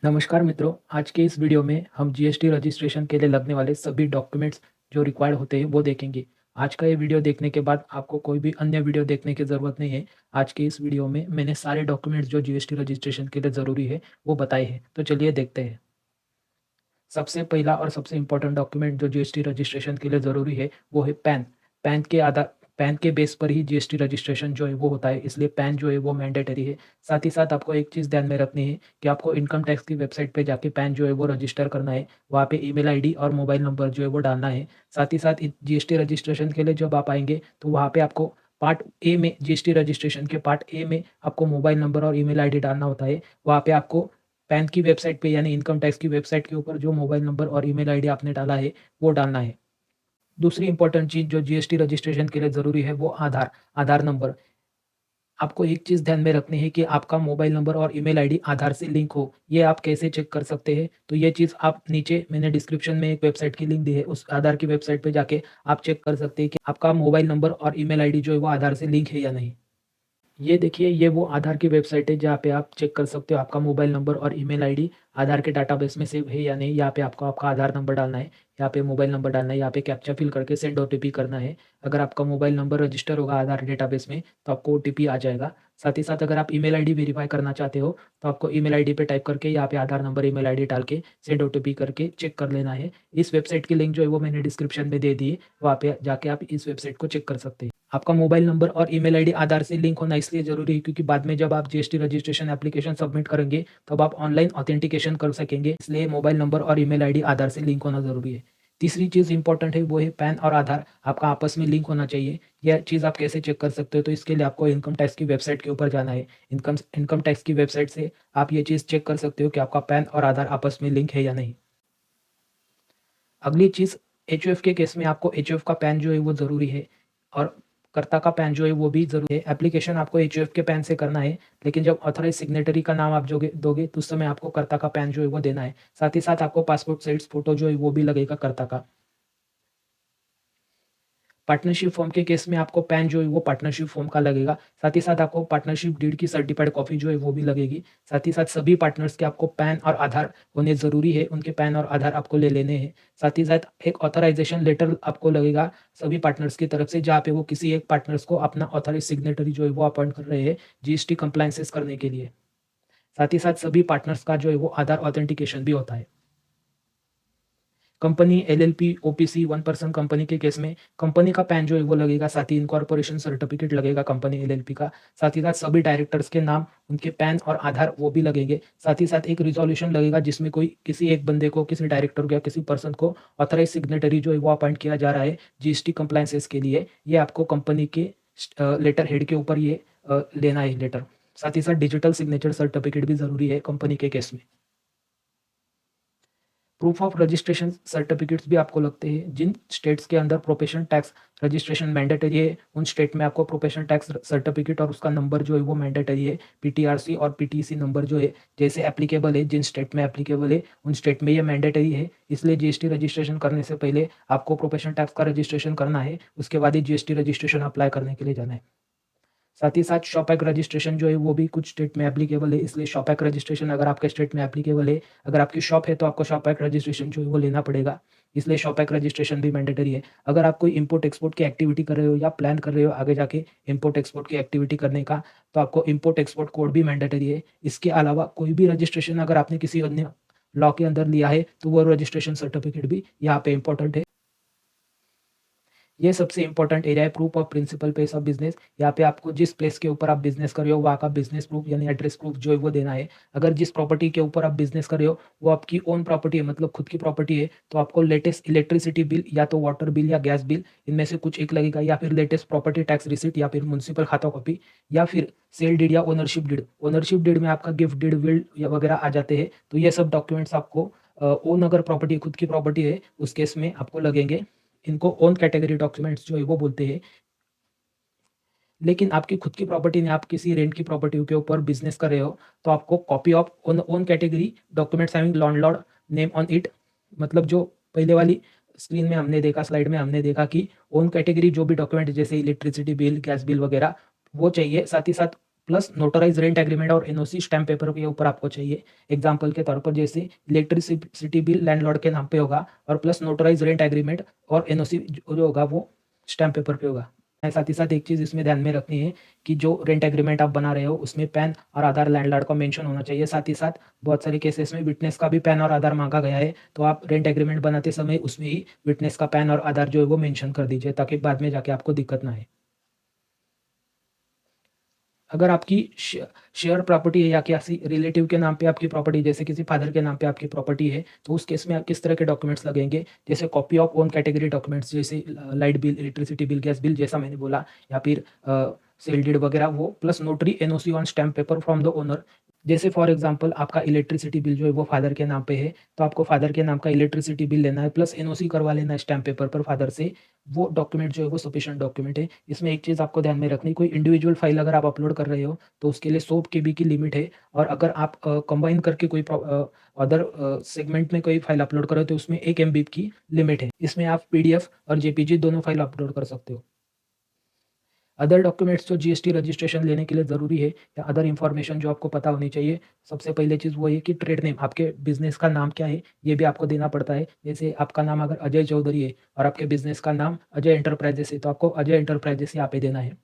नमस्कार मित्रों, आज के इस वीडियो में हम जीएसटी रजिस्ट्रेशन के लिए लगने वाले सभी डॉक्यूमेंट्स जो रिक्वायर्ड होते हैं वो देखेंगे। आज का ये वीडियो देखने के बाद आपको कोई भी अन्य वीडियो देखने की ज़रूरत नहीं है। आज के इस वीडियो में मैंने सारे डॉक्यूमेंट्स जो जीएसटी रजिस्ट्रेशन के लिए ज़रूरी है वो बताए हैं। तो चलिए देखते हैं। सबसे पहला और सबसे इम्पोर्टेंट डॉक्यूमेंट जो जीएसटी रजिस्ट्रेशन के लिए ज़रूरी है वो है पैन। पैन के बेस पर ही जीएसटी रजिस्ट्रेशन जो है वो होता है, इसलिए पैन जो है वो मैंडेटरी है। साथ ही साथ आपको एक चीज़ ध्यान में रखनी है कि आपको इनकम टैक्स की वेबसाइट पे जाके पैन जो है वो रजिस्टर करना है। वहाँ पे ईमेल आईडी और मोबाइल नंबर जो है वो डालना है। साथ ही साथ जीएसटी रजिस्ट्रेशन के लिए जब आप आएँगे तो वहाँ पे आपको पार्ट ए में जीएसटी रजिस्ट्रेशन के पार्ट ए में आपको मोबाइल नंबर और ईमेल आईडी डालना होता है। वहाँ पे आपको पैन की वेबसाइट पे यानी इनकम टैक्स की वेबसाइट के ऊपर जो मोबाइल नंबर और ईमेल आईडी आपने डाला है, वो डालना है। दूसरी इम्पोर्टेंट चीज़ जो जीएसटी रजिस्ट्रेशन के लिए ज़रूरी है वो आधार नंबर। आपको एक चीज़ ध्यान में रखनी है कि आपका मोबाइल नंबर और ईमेल आईडी आधार से लिंक हो। ये आप कैसे चेक कर सकते हैं? तो ये चीज़ आप नीचे मैंने डिस्क्रिप्शन में एक वेबसाइट की लिंक दी है, उस आधार की वेबसाइट पे जाके आप चेक कर सकते हैं कि आपका मोबाइल नंबर और ईमेल आईडी जो है वो आधार से लिंक है या नहीं। ये देखिए, ये वो आधार की वेबसाइट है जहाँ पे आप चेक कर सकते हो आपका मोबाइल नंबर और ईमेल आईडी आधार के डाटाबेस में सेव है या नहीं। यहाँ पे आपको आपका आधार नंबर डालना है, यहाँ पे मोबाइल नंबर डालना है, यहाँ पे कैप्चा फिल करके सेंड ओटीपी करना है। अगर आपका मोबाइल नंबर रजिस्टर होगा आधार डेटाबेस में तो आपको ओटीपी आ जाएगा। साथ ही साथ अगर आप ईमेल आईडी वेरीफाई करना चाहते हो तो आपको ईमेल आईडी पे टाइप करके यहाँ पे आधार नंबर, ईमेल आईडी डाल के सेंड ओटीपी करके चेक कर लेना है। इस वेबसाइट की लिंक जो है वो मैंने डिस्क्रिप्शन में दे दी है, वहाँ पे जाके आप इस वेबसाइट को चेक कर सकते हैं। आपका मोबाइल नंबर और ईमेल आईडी आधार से लिंक होना इसलिए ज़रूरी है क्योंकि बाद में जब आप जीएसटी रजिस्ट्रेशन एप्लीकेशन सबमिट करेंगे तब आप ऑनलाइन ऑथेंटिकेशन कर सकेंगे, इसलिए मोबाइल नंबर और ईमेल आईडी आधार से लिंक होना ज़रूरी है। तीसरी चीज़ इंपॉर्टेंट है वो है पैन और आधार आपका आपस में लिंक होना चाहिए। यह चीज़ आप कैसे चेक कर सकते हो? तो इसके लिए आपको इनकम टैक्स की वेबसाइट के ऊपर जाना है। इनकम टैक्स की वेबसाइट से आप ये चीज़ चेक कर सकते हो कि आपका पैन और आधार आपस में लिंक है या नहीं। अगली चीज़, एचयूएफ के केस में आपको एचयूएफ का पैन जो है वो ज़रूरी है और कर्ता का पैन जो है वो भी ज़रूरी है। एप्लीकेशन आपको एचयूएफ के पैन से करना है, लेकिन जब ऑथराइज़ सिग्नेटरी का नाम आप दोगे तो उस समय आपको कर्ता का पैन जो है वो देना है। साथ ही साथ आपको पासपोर्ट साइज़ फ़ोटो जो है वो भी लगेगा कर्ता का। पार्टनरशिप फॉर्म के केस में आपको पैन जो है वो पार्टनरशिप फॉर्म का लगेगा। साथ ही साथ आपको पार्टनरशिप डीड की सर्टिफाइड कॉपी जो है वो भी लगेगी। साथ ही साथ सभी पार्टनर्स के आपको पैन और आधार होने ज़रूरी है, उनके पैन और आधार आपको ले लेने हैं। साथ ही साथ एक ऑथराइज़ेशन लेटर आपको लगेगा सभी पार्टनर्स की तरफ से, जहाँ पे वो किसी एक पार्टनर्स को अपना ऑथराइज़ सिग्नेटरी जो है वो अपॉइंट कर रहे हैं जीएसटी कंप्लायंसेस करने के लिए। साथ ही साथ सभी पार्टनर्स का जो है वो आधार ऑथेंटिकेशन भी होता है। Company, LLP, OPC, one person company के केस में कंपनी का पैन जो है वो लगेगा, साथ ही इनकॉर्पोरेशन सर्टिफिकेट लगेगा कंपनी एलएलपी का। साथ ही साथ सभी डायरेक्टर्स के नाम, उनके पैन और आधार वो भी लगेंगे। साथ ही साथ एक रिज़ॉल्यूशन लगेगा जिसमें कोई किसी एक बंदे को, किसी डायरेक्टर को या किसी पर्सन को ऑथराइज़ सिग्नेटरी जो है वो अपॉइंट किया जा रहा है जीएसटी कंप्लायंसेस के लिए। ये आपको कंपनी के लेटर हेड के ऊपर ये लेना है लेटर। साथ ही साथ डिजिटल सिग्नेचर सर्टिफिकेट भी ज़रूरी है कंपनी के केस में। प्रूफ ऑफ रजिस्ट्रेशन सर्टिफिकेट्स भी आपको लगते हैं। जिन स्टेट्स के अंदर प्रोफेशनल टैक्स रजिस्ट्रेशन मैंडेटरी है, उन स्टेट में आपको प्रोफेशनल टैक्स सर्टिफिकेट और उसका नंबर जो है वो मैंडेटरी है। पीटीआरसी और पीटीसी नंबर जो है जैसे एप्लीकेबल है, जिन स्टेट में एप्लीकेबल है उन स्टेट में ये मैंडेटरी है। इसलिए जीएसटी रजिस्ट्रेशन करने से पहले आपको प्रोफेशनल टैक्स का रजिस्ट्रेशन करना है, उसके बाद ही जीएसटी रजिस्ट्रेशन अप्लाई करने के लिए जाना है। साथ ही साथ शॉपैक रजिस्ट्रेशन जो है वो भी कुछ स्टेट में एप्लीकेबल है, इसलिए शॉपैक रजिस्ट्रेशन अगर आपके स्टेट में एप्लीकेबल है, अगर आपकी शॉप है तो आपको शॉपैक रजिस्ट्रेशन जो है वो लेना पड़ेगा, इसलिए शॉपैक रजिस्ट्रेशन भी मैंडेटरी है। अगर आप कोई इम्पोर्ट एक्सपोर्ट की एक्टिविटी कर रहे हो या प्लान कर रहे हो आगे जाके इम्पोर्ट एक्सपोर्ट की एक्टिविटी करने का, तो आपको इम्पोर्ट एक्सपोर्ट कोड भी मैंडेटरी है। इसके अलावा कोई भी रजिस्ट्रेशन अगर आपने किसी अन्य लॉ के अंदर लिया है तो वो रजिस्ट्रेशन सर्टिफिकेट भी यहाँ पे इम्पोर्टेंट है। ये सबसे इंपॉर्टेंट एरिया है proof of principal place of business. यहाँ पे आपको जिस प्लेस के ऊपर आप बिजनेस कर रहे हो वहाँ का बिजनेस प्रूफ यानी एड्रेस प्रूफ जो है वो देना है। अगर जिस प्रॉपर्टी के ऊपर आप बिजनेस कर रहे हो वो आपकी ओन प्रॉपर्टी है, मतलब खुद की प्रॉपर्टी है, तो आपको लेटेस्ट इलेक्ट्रिसिटी बिल या तो वाटर बिल या गैस बिल, इनमें से कुछ एक लगेगा, या फिर लेटेस्ट प्रॉपर्टी टैक्स रिसिप्ट या फिर म्युनिसिपल खाता कॉपी, या फिर सेल डीड या ओनरशिप डीड। ओनरशिप डीड में आपका गिफ्ट डीड, विल या वगैरह आ जाते हैं। तो ये सब डॉक्यूमेंट्स आपको ओन अगर प्रॉपर्टी खुद की प्रॉपर्टी है उस केस में आपको लगेंगे। इनको ओन कैटेगरी डॉक्यूमेंट्स जो है वो बोलते हैं। लेकिन आपकी खुद की प्रॉपर्टी नहीं, आप किसी रेंट की प्रॉपर्टी के ऊपर बिजनेस कर रहे हो तो आपको copy of own category documents having landlord name on it, मतलब जो पहले वाली स्क्रीन में हमने देखा, स्लाइड में हमने देखा कि ओन कैटेगरी जो भी डॉक्यूमेंट जैसे इलेक्ट्रिसिटी बिल, गैस बिल वगैरह वो चाहिए। साथ ही साथ प्लस नोटराइज रेंट एग्रीमेंट और एनओसी स्टैम्प पेपर के ऊपर आपको चाहिए। एग्जाम्पल के तौर पर जैसे इलेक्ट्रिसिटी बिल लैंडलॉर्ड के नाम पे होगा और प्लस नोटराइज रेंट एग्रीमेंट और एनओसी जो होगा वो स्टैम्प पेपर पे होगा। साथ ही साथ एक चीज़ इसमें ध्यान में रखनी है कि जो रेंट एग्रीमेंट आप बना रहे हो उसमें पैन और आधार लैंडलॉर्ड का मेंशन होना चाहिए। साथ ही साथ बहुत सारे केसेस में विटनेस का भी पैन और आधार मांगा गया है, तो आप रेंट एग्रीमेंट बनाते समय उसमें ही विटनेस का पैन और आधार जो है वो मेंशन कर दीजिए ताकि बाद में जाके आपको दिक्कत ना आए। अगर आपकी शेयर प्रॉपर्टी है या किसी रिलेटिव के नाम पे आपकी प्रॉपर्टी, जैसे किसी फादर के नाम पे आपकी प्रॉपर्टी है, तो उस केस में आप किस तरह के डॉक्यूमेंट्स लगेंगे, जैसे copy of own category documents जैसे light bill, electricity bill, gas bill जैसा मैंने बोला, या फिर सेल डीड वगैरह वो, plus notary NOC on stamp paper from the owner. जैसे फॉर एग्जांपल आपका इलेक्ट्रिसिटी बिल जो है वो फादर के नाम पे है, तो आपको फादर के नाम का इलेक्ट्रिसिटी बिल लेना है प्लस एनओसी करवा लेना है स्टैम्प पेपर पर फादर से। वो डॉक्यूमेंट जो है वो सफिशिएंट डॉक्यूमेंट है। इसमें एक चीज़ आपको ध्यान में रखनी, कोई इंडिविजुअल फाइल अगर आप अपलोड कर रहे हो तो उसके लिए 100 केबी की लिमिट है, और अगर आप कंबाइन करके कोई अदर सेगमेंट में कोई फाइल अपलोड करो तो उसमें 1 एमबी की लिमिट है। इसमें आप पीडीएफ और जेपीजी दोनों फाइल अपलोड कर सकते हो। अदर डॉक्यूमेंट्स जो जीएसटी रजिस्ट्रेशन लेने के लिए ज़रूरी है या अदर इन्फॉर्मेशन जो आपको पता होनी चाहिए, सबसे पहले चीज़ वो है कि ट्रेड नेम, आपके बिज़नेस का नाम क्या है, ये भी आपको देना पड़ता है। जैसे आपका नाम अगर अजय चौधरी है और आपके बिज़नेस का नाम अजय एंटरप्राइजेस है, तो आपको अजय एंटरप्राइजेस यहाँ पे देना है।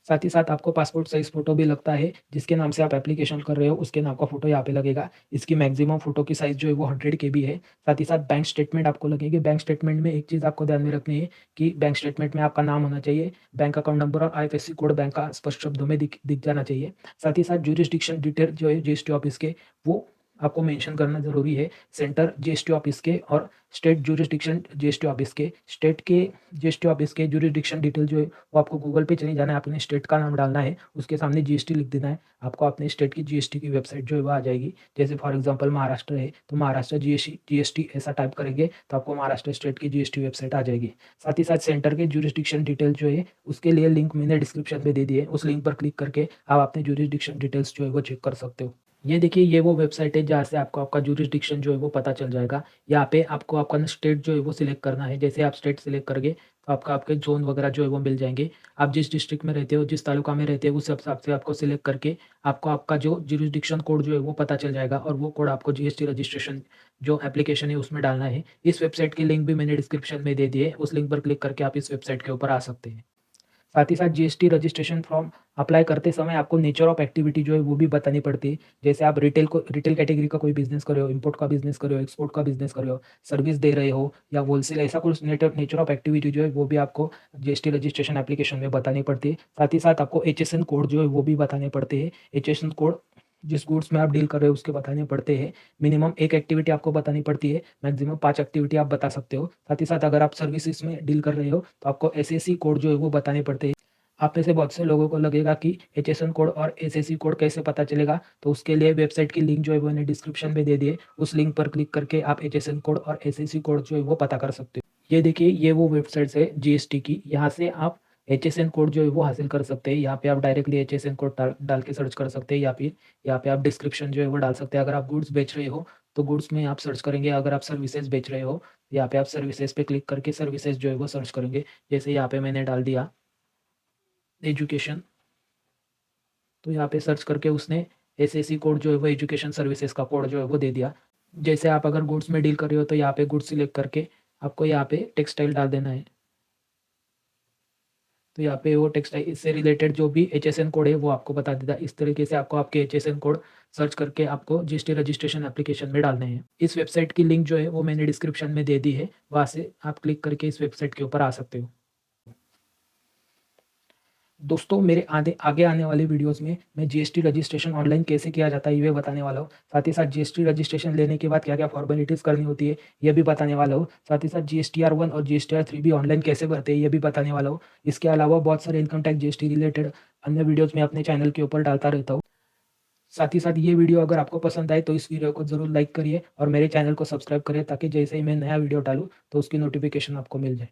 साथ ही साथ आपको पासपोर्ट साइज़ फ़ोटो भी लगता है, जिसके नाम से आप एप्लीकेशन कर रहे हो उसके नाम का फ़ोटो यहाँ पे लगेगा। इसकी मैक्सिमम फ़ोटो की साइज़ जो है वो 100 केबी है। साथ ही साथ बैंक स्टेटमेंट आपको लगेगी। बैंक स्टेटमेंट में एक चीज़ आपको ध्यान में रखनी है कि बैंक स्टेटमेंट में आपका नाम होना चाहिए, बैंक अकाउंट नंबर और आईएफएससी कोड बैंक का स्पष्ट शब्दों में दिख जाना चाहिए। साथ ही साथ ज्यूरिसडिक्शन डिटेल जो है जीएसटी ऑफिस के, वो आपको मेंशन करना ज़रूरी है। सेंटर जीएसटी ऑफिस के और स्टेट ज्यूरिसडिक्शन जीएसटी ऑफिस के, स्टेट के जीएसटी ऑफिस के ज्यूरिसडिक्शन डिटेल जो है वो आपको गूगल पे चले जाना है, अपने स्टेट का नाम डालना है, उसके सामने जीएसटी लिख देना है, आपको अपने स्टेट की जीएसटी की वेबसाइट जो है वो आ जाएगी। जैसे फॉर एग्जांपल महाराष्ट्र है तो महाराष्ट्र जीएसटी ऐसा टाइप करेंगे तो आपको महाराष्ट्र स्टेट की जीएसटी वेबसाइट आ जाएगी। साथ ही साथ सेंटर के ज्यूरिसडिक्शन डिटेल जो है उसके लिए लिंक मैंने डिस्क्रिप्शन में दे दिए, उस लिंक पर क्लिक करके आप अपने ज्यूरिसडिक्शन डिटेल्स जो है वो चेक कर सकते हो। ये देखिए, ये वो वेबसाइट है जहाँ से आपको आपका ज्यूरिसडिक्शन जो है वो पता चल जाएगा। यहाँ पे आपको आपका स्टेट जो है वो सिलेक्ट करना है। जैसे आप स्टेट सिलेक्ट करोगे तो आपका आपके ज़ोन वगैरह जो है वो मिल जाएँगे। आप जिस डिस्ट्रिक्ट में रहते हो, जिस तालुका में रहते हो, उस हिसाब से आपको सिलेक्ट करके आपको आपका जो ज्यूरिसडिक्शन कोड जो है वो पता चल जाएगा, और वो कोड आपको जीएसटी रजिस्ट्रेशन जो एप्लीकेशन है उसमें डालना है। इस वेबसाइट की लिंक भी मैंने डिस्क्रिप्शन में दे दी है, उस लिंक पर क्लिक करके आप इस वेबसाइट के ऊपर आ सकते हैं। साथ ही साथ जीएसटी रजिस्ट्रेशन फॉर्म अप्लाई करते समय आपको नेचर ऑफ एक्टिविटी जो है वो भी बतानी पड़ती है। जैसे आप रिटेल कैटेगरी का कोई बिज़नेस कर रहे हो, इम्पोर्ट का बिज़नेस कर रहे हो, एक्सपोर्ट का बिज़नेस कर रहे हो, सर्विस दे रहे हो या होलसेल, ऐसा कुछ नेचर ऑफ एक्टिविटी जो है वो भी आपको जीएसटी रजिस्ट्रेशन एप्लीकेशन में बतानी पड़ती है। साथ ही साथ आपको एचएसएन कोड जो है वो भी बताने पड़ते हैं। एचएसएन कोड जिस गुड्स में आप डील कर रहे हो उसके बताने पड़ते हैं। मिनिमम 1 एक्टिविटी आपको बतानी पड़ती है, मैक्सिमम 5 एक्टिविटी आप बता सकते हो। साथ ही साथ अगर आप सर्विसेज़ में डील कर रहे हो तो आपको एसएससी कोड जो है वो बताने पड़ते हैं। आप में से बहुत से लोगों को लगेगा कि एचएसएन कोड और एसएससी कोड कैसे पता चलेगा, तो उसके लिए वेबसाइट की लिंक जो है वो मैंने डिस्क्रिप्शन में दे दी है। उस लिंक पर क्लिक करके आप एचएसएन कोड और एसएससी कोड जो है वो पता कर सकते हो। ये देखिए, ये वो वेबसाइट्स है जीएसटी की, यहाँ से आप एचएसएन कोड जो है वो हासिल कर सकते हैं। यहाँ पे आप डायरेक्टली एचएसएन कोड डाल के सर्च कर सकते हैं, या फिर यहाँ पे आप डिस्क्रिप्शन जो है वो डाल सकते हैं। अगर आप गुड्स बेच रहे हो तो गुड्स में आप सर्च करेंगे, अगर आप सर्विसेज बेच रहे हो यहाँ पे आप सर्विसेज पे क्लिक करके सर्विसेज जो है वो सर्च करेंगे। जैसे यहाँ पे मैंने डाल दिया एजुकेशन, तो यहाँ पे सर्च करके उसने एसएससी कोड जो है वो एजुकेशन सर्विसेज का कोड जो है वो दे दिया। जैसे आप अगर गुड्स में डील कर रहे हो तो यहाँ पे गुड्स सिलेक्ट करके आपको यहाँ पे टेक्सटाइल डाल देना है। तो यहाँ पे वो टेक्सटाइल इससे रिलेटेड जो भी एचएसएन कोड है वो आपको बता देता है। इस तरीके से आपको आपके एचएसएन कोड सर्च करके आपको जीएसटी रजिस्ट्रेशन एप्लीकेशन में डालने हैं। इस वेबसाइट की लिंक जो है वो मैंने डिस्क्रिप्शन में दे दी है, वहाँ से आप क्लिक करके इस वेबसाइट के ऊपर आ सकते हो। दोस्तों, मेरे आगे आने वाले वीडियोस में मैं जीएसटी रजिस्ट्रेशन ऑनलाइन कैसे किया जाता है ये बताने वाला हूँ। साथ ही साथ जीएसटी रजिस्ट्रेशन लेने के बाद क्या-क्या फॉर्मेलिटीज़ करनी होती है ये भी बताने वाला हूँ। साथ ही साथ जीएसटीआर 1 और जीएसटीआर 3 भी ऑनलाइन कैसे भरते हैं ये भी बताने वाला हूँ। इसके अलावा बहुत सारे इनकम टैक्स जीएसटी रिलेटेड अन्य वीडियोज़ मैं अपने चैनल के ऊपर डालता रहता हूँ। साथ ही साथ ये वीडियो अगर आपको पसंद आए तो इस वीडियो को ज़रूर लाइक करिए और मेरे चैनल को सब्सक्राइब करिए, ताकि जैसे ही मैं नया वीडियो डालूँ तो उसकी नोटिफिकेशन आपको मिल जाए।